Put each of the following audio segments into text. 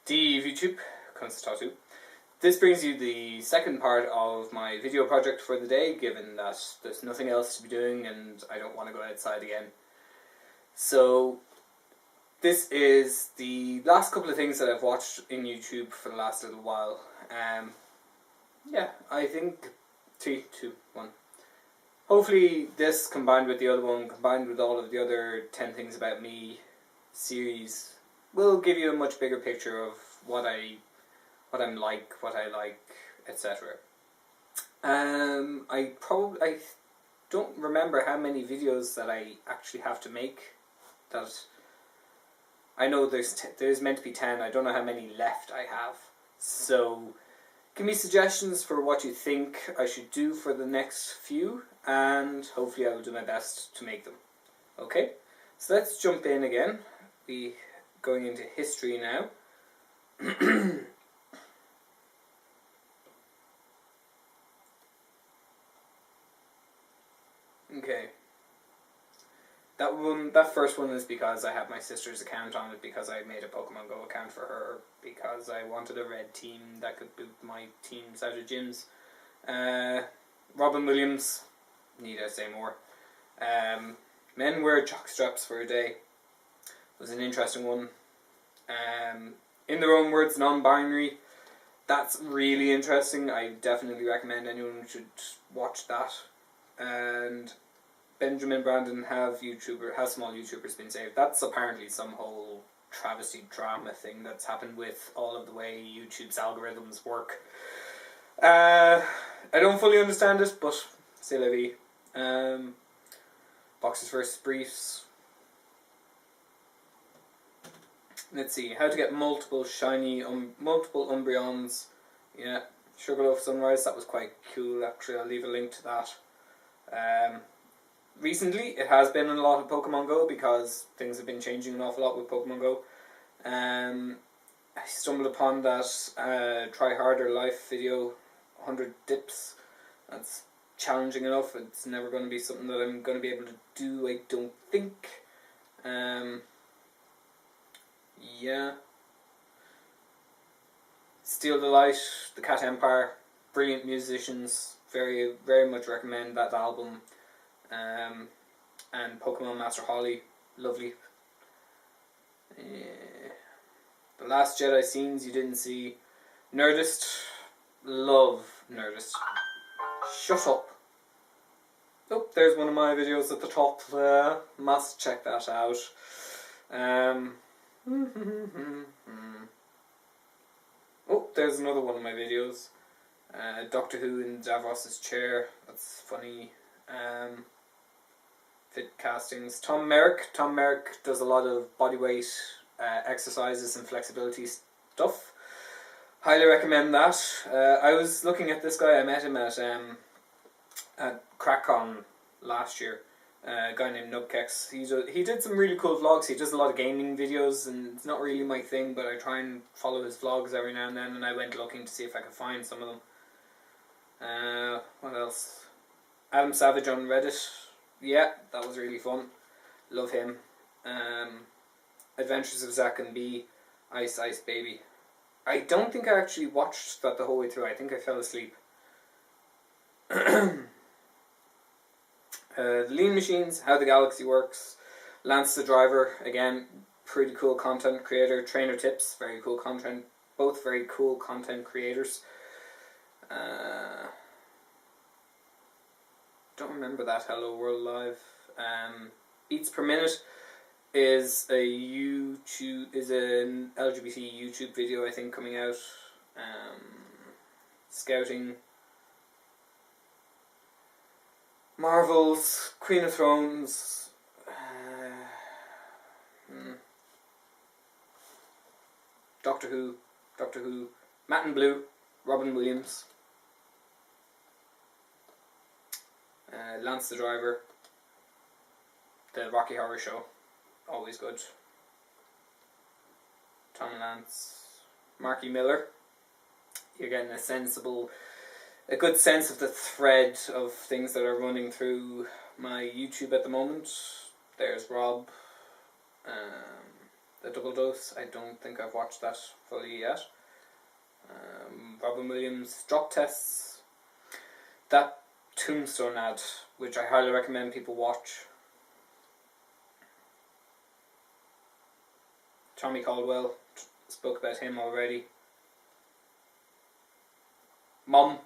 Dhaoibh YouTube, conas dhaoibh. This brings you the second part of my video project for the day, given that there's nothing else to be doing and I don't want to go outside again. So this is the last couple of things that I've watched in YouTube for the last little while. Yeah, I think 3, 2, 1. Hopefully this combined with the other one, combined with all of the other 10 things about me series, will give you a much bigger picture of what I'm like, what I like, etc. I don't remember how many videos that I actually have to make. That I know there's meant to be 10. I don't know how many left I have. So give me suggestions for what you think I should do for the next few, and hopefully I will do my best to make them. Okay, so let's jump in again. We're going into history now. Okay. That first one is because I have my sister's account on it, because I made a Pokemon Go account for her, because I wanted a red team that could boot my teams out of gyms. Robin Williams, need I say more. Men wear jockstraps for a day was an interesting one. In their own words, non-binary. That's really interesting. I definitely recommend anyone should watch that. And Benjamin Brandon, have small YouTubers been saved? That's apparently some whole travesty drama thing that's happened with all of the way YouTube's algorithms work. I don't fully understand it, but c'est la vie. Boxes versus briefs. Let's see, how to get multiple shiny, multiple Umbreons. Yeah, Sugarloaf Sunrise, that was quite cool actually. I'll leave a link to that. Recently, it has been a lot of Pokemon Go because things have been changing an awful lot with Pokemon Go. I stumbled upon that Try Harder Life video, 100 dips. That's challenging enough. It's never going to be something that I'm going to be able to do, I don't think. Yeah. Steal the Light, The Cat Empire, brilliant musicians. Very, very much recommend that album. And Pokemon Master Holly, lovely. The Last Jedi Scenes you didn't see. Nerdist, love Nerdist. Shut up. Oh, there's one of my videos at the top. Must check that out. Oh, there's another one of my videos. Doctor Who in Davos's chair. That's funny. Fit castings. Tom Merrick. Tom Merrick does a lot of bodyweight exercises and flexibility stuff. Highly recommend that. I was looking at this guy. I met him at CrackCon last year. A guy named Nubkex. He did some really cool vlogs. He does a lot of gaming videos, and it's not really my thing, but I try and follow his vlogs every now and then, and I went looking to see if I could find some of them. What else? Adam Savage on Reddit. Yeah, that was really fun. Love him. Adventures of Zack and B. Ice Ice Baby. I don't think I actually watched that the whole way through. I think I fell asleep. The Lean Machines, How the Galaxy Works. Lance the Driver, again, pretty cool content creator. Trainer Tips, very cool content. Both very cool content creators. Don't remember that. Hello World Live. Beats Per Minute is an LGBT YouTube video, I think, coming out. Scouting. Marvels, Queen of Thrones. Doctor Who, Matt and Blue, Robin Williams. Lance the Driver, The Rocky Horror Show, always good. Tom Lance, Marky Miller. You're getting a good sense of the thread of things that are running through my YouTube at the moment. There's Rob. The Double Dose, I don't think I've watched that fully yet. Robin Williams' Drop Tests. That Tombstone ad, which I highly recommend people watch. Tommy Caldwell, spoke about him already. Mummy,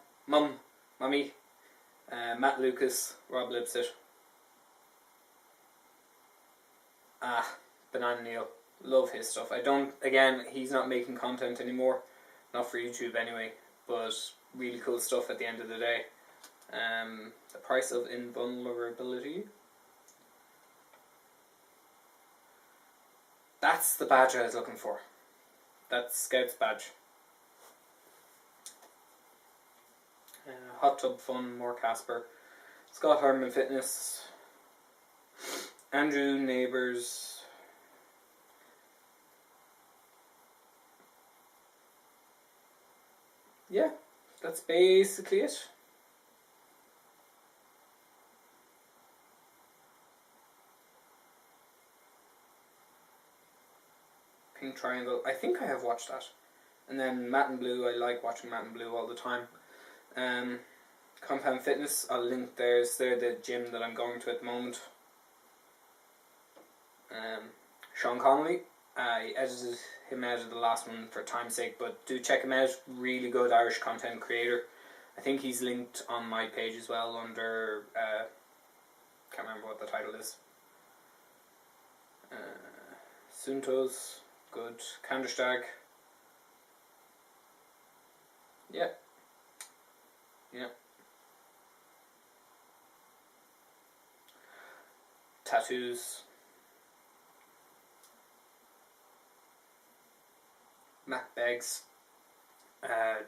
Matt Lucas, Rob Lipsett. Banana Neil, love his stuff. Again, he's not making content anymore, not for YouTube anyway, but really cool stuff at the end of the day. The Price of Invulnerability. That's the badge I was looking for. That's Scout's badge. Hot Tub Fun, more Casper. Scott Hartman Fitness. Andrew Neighbours. Yeah, that's basically it. Pink Triangle, I think I have watched that. And then Matt and Blue, I like watching Matt and Blue all the time. Compound Fitness, I'll link theirs. They're the gym that I'm going to at the moment. Sean Connolly, I edited him out of the last one for time's sake, but do check him out. Really good Irish content creator. I think he's linked on my page as well under, can't remember what the title is. Suntos, good. Kanderstag. Yeah. Tattoos. Matt Beggs,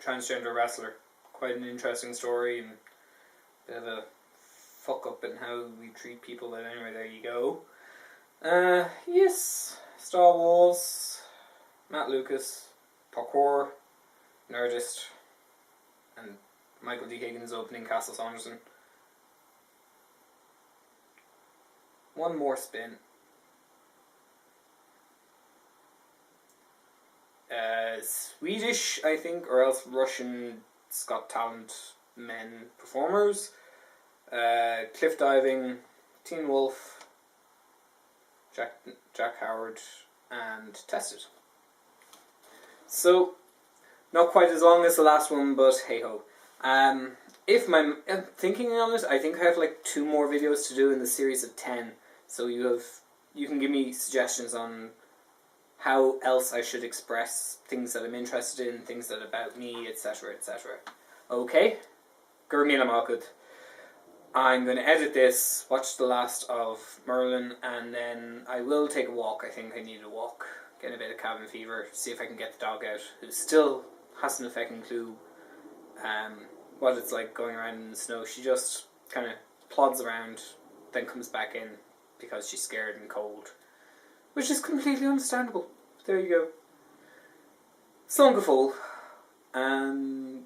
transgender wrestler. Quite an interesting story and a bit of a fuck up in how we treat people, but anyway, there you go. Yes, Star Wars, Matt Lucas, Parkour, Nerdist, and Michael D. Higgins opening Castle Saunderson. One more spin. Swedish, I think, or else Russian Got Talent men performers. Cliff diving, Teen Wolf, Jack Howard, and Tested. So, not quite as long as the last one, but hey ho. If I'm thinking on it, I think I have like 2 more videos to do in the series of 10. So you can give me suggestions on how else I should express things that I'm interested in, things that are about me, etc, etc. Okay? Gurmila Malkud. I'm going to edit this, watch the last of Merlin, and then I will take a walk. I think I need a walk. Get a bit of cabin fever, see if I can get the dog out, who still hasn't a fucking clue what it's like going around in the snow. She just kind of plods around, then comes back in because she's scared and cold. Which is completely understandable. There you go. Slán go fóill, and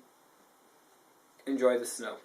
enjoy the snow.